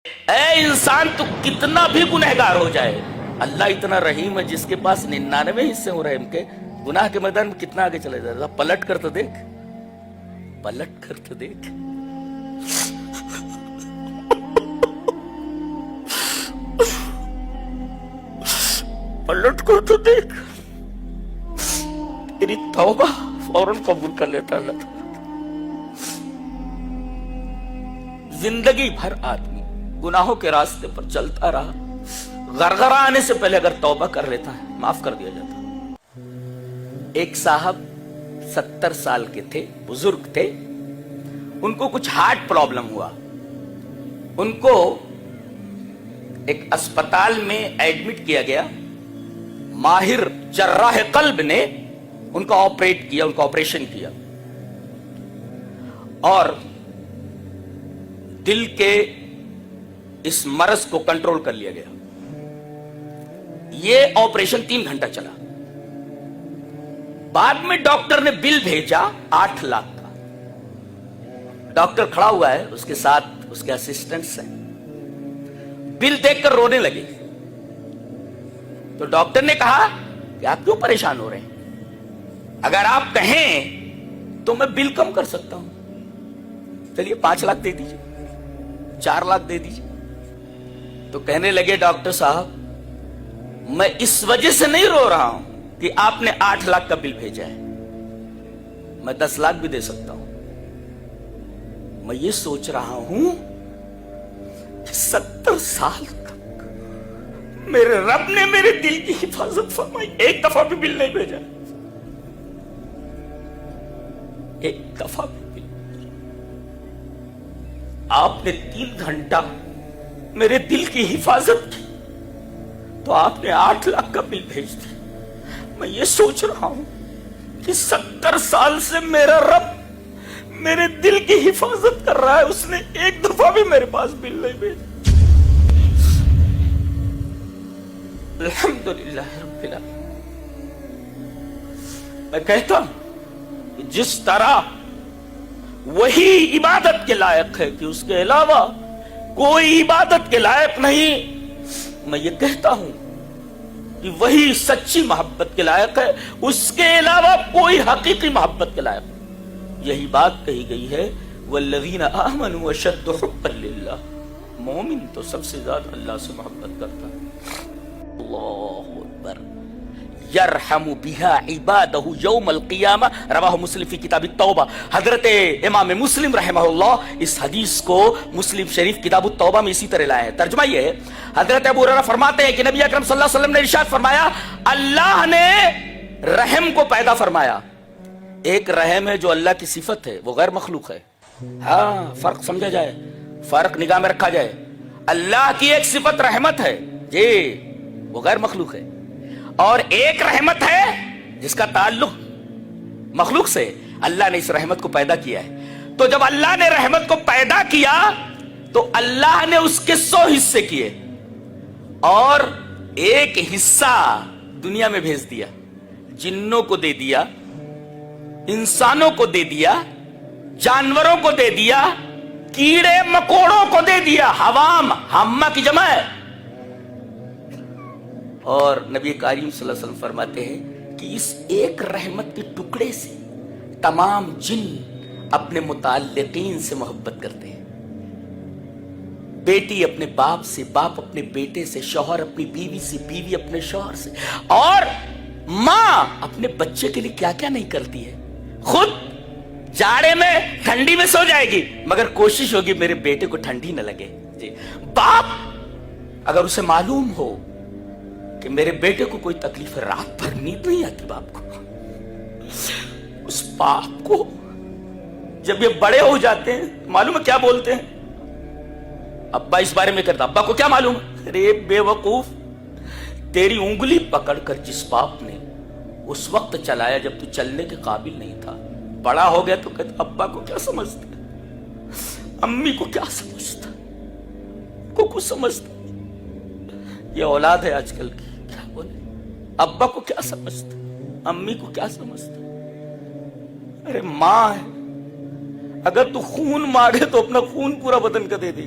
اے انسان تو کتنا بھی گنہگار ہو جائے، اللہ اتنا رحیم ہے جس کے پاس 99 حصے ہو رحم کے، گناہ کے میدان میں کتنا آگے چلے جائے گا۔ پلٹ کر تو دیکھ، پلٹ کر تو دیکھ، پلٹ کر تو دیکھ، تیری توبہ فوراً قبول کر لیتا اللہ تعالیٰ۔ زندگی بھر آدمی گناہوں کے راستے پر چلتا رہا، غرغرہ آنے سے پہلے اگر توبہ کر لیتا ہے معاف کر دیا جاتا۔ ایک صاحب 70 سال کے تھے، بزرگ تھے، ان کو کچھ ہارٹ پرابلم ہوا، ان کو ایک اسپتال میں ایڈمٹ کیا گیا، ماہر جراح قلب نے ان کا آپریشن کیا اور دل کے اس مرض کو کنٹرول کر لیا گیا۔ یہ آپریشن 3 گھنٹہ چلا، بعد میں ڈاکٹر نے بل بھیجا 8 لاکھ کا۔ ڈاکٹر کھڑا ہوا ہے، اس کے ساتھ اس کے اسسٹنٹس ہیں، بل دیکھ کر رونے لگے۔ تو ڈاکٹر نے کہا کہ آپ کیوں پریشان ہو رہے ہیں؟ اگر آپ کہیں تو میں بل کم کر سکتا ہوں، چلیے 5 لاکھ دے دیجیے، 4 لاکھ دے دیجیے۔ تو کہنے لگے ڈاکٹر صاحب میں اس وجہ سے نہیں رو رہا ہوں کہ آپ نے 8 لاکھ کا بل بھیجا ہے، میں 10 لاکھ بھی دے سکتا ہوں، میں یہ سوچ رہا ہوں کہ 70 سال تک میرے رب نے میرے دل کی حفاظت فرمائی، ایک دفعہ بھی بل نہیں بھیجا، ایک دفعہ بھی بل۔ آپ نے 3 گھنٹہ میرے دل کی حفاظت کی تو آپ نے 8 لاکھ کا بل بھیج دیا۔ میں یہ سوچ رہا ہوں کہ 70 سال سے میرا رب میرے دل کی حفاظت کر رہا ہے، اس نے ایک دفعہ بھی میرے پاس بل نہیں بھیجا۔ الحمدللہ رب العالمین۔ میں کہتا ہوں کہ جس طرح وہی عبادت کے لائق ہے کہ اس کے علاوہ کوئی عبادت کے لائق نہیں، میں یہ کہتا ہوں کہ وہی سچی محبت کے لائق ہے، اس کے علاوہ کوئی حقیقی محبت کے لائق نہیں۔ یہی بات کہی گئی ہے والذین آمنوا اشد حبا للہ، مومن تو سب سے زیادہ اللہ سے محبت کرتا ہے۔ اللہ اکبر، یرحم بها عبادہ یوم القیامہ، رواہ مسلم فی کتاب التوبہ۔ حضرت امام مسلم رحمہ اللہ اس حدیث کو مسلم شریف کتاب التوبہ میں اسی طرح لائے ہیں۔ ترجمہ یہ ہے، حضرت ابو ہریرہ فرماتے ہیں کہ نبی اکرم صلی اللہ علیہ وسلم نے ارشاد فرمایا اللہ نے رحم کو پیدا فرمایا۔ ایک رحم ہے جو اللہ کی صفت ہے، وہ غیر مخلوق ہے۔ ہاں فرق سمجھا جائے، فرق نگاہ میں رکھا جائے۔ اللہ کی ایک صفت رحمت ہے جی، وہ غیر مخلوق ہے، اور ایک رحمت ہے جس کا تعلق مخلوق سے۔ اللہ نے اس رحمت کو پیدا کیا ہے، تو جب اللہ نے رحمت کو پیدا کیا تو اللہ نے اس کے 100 حصے کیے اور ایک حصہ دنیا میں بھیج دیا، جنوں کو دے دیا، انسانوں کو دے دیا، جانوروں کو دے دیا، کیڑے مکوڑوں کو دے دیا، حوام، ہمہ کی جمع ہے۔ اور نبی کریم صلی اللہ علیہ وسلم فرماتے ہیں کہ اس ایک رحمت کے ٹکڑے سے تمام جن اپنے متعلقین سے محبت کرتے ہیں، بیٹی اپنے باپ سے، باپ اپنے بیٹے سے، شوہر اپنی بیوی سے، بیوی اپنے شوہر سے، اور ماں اپنے بچے کے لیے کیا کیا نہیں کرتی ہے۔ خود جاڑے میں ٹھنڈی میں سو جائے گی مگر کوشش ہوگی میرے بیٹے کو ٹھنڈی نہ لگے جی۔ باپ اگر اسے معلوم ہو کہ میرے بیٹے کو کوئی تکلیف ہے، رات بھر نیند نہیں آتی باپ کو، اس باپ کو جب یہ بڑے ہو جاتے ہیں معلوم ہے کیا بولتے ہیں؟ ابا اس بارے میں کرتا، ابا کو کیا معلوم ہے؟ ارے بے وقوف، تیری انگلی پکڑ کر جس باپ نے اس وقت چلایا جب تو چلنے کے قابل نہیں تھا، بڑا ہو گیا تو کہتا ابا کو کیا سمجھتا، امی کو کیا سمجھتا، کو کچھ سمجھتا۔ یہ اولاد ہے آج کل کی، کیا بولے، ابا کو کیا سمجھتا، امی کو کیا سمجھتا۔ ارے ماں ہے، اگر تو خون مانگے تو اپنا خون پورا بدن کا دے دے،